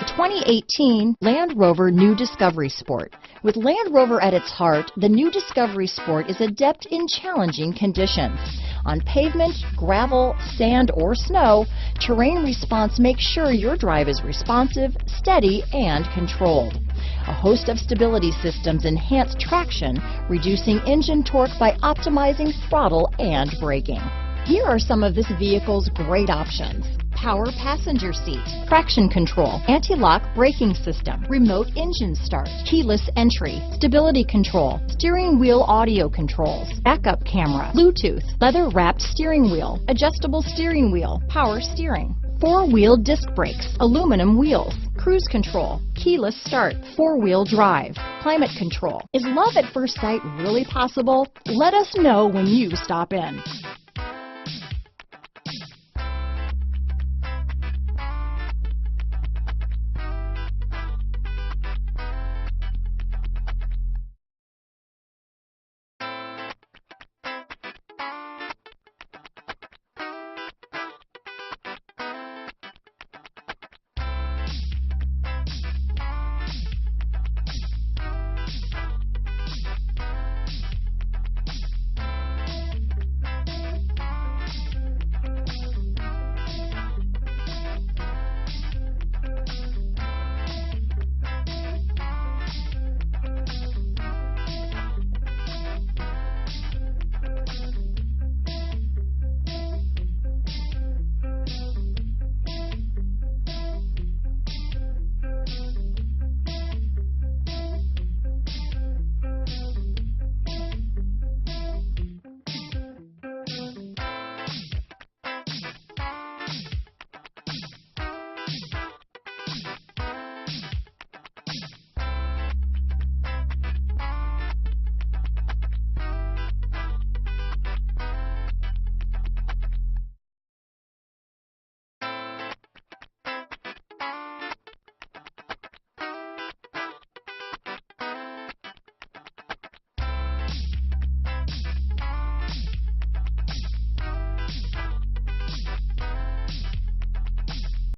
The 2018 Land Rover New Discovery Sport. With Land Rover at its heart, the New Discovery Sport is adept in challenging conditions. On pavement, gravel, sand, or snow, terrain response makes sure your drive is responsive, steady, and controlled. A host of stability systems enhance traction, reducing engine torque by optimizing throttle and braking. Here are some of this vehicle's great options: power passenger seat, traction control, anti-lock braking system, remote engine start, keyless entry, stability control, steering wheel audio controls, backup camera, Bluetooth, leather-wrapped steering wheel, adjustable steering wheel, power steering, four-wheel disc brakes, aluminum wheels, cruise control, keyless start, four-wheel drive, climate control. Is love at first sight really possible? Let us know when you stop in.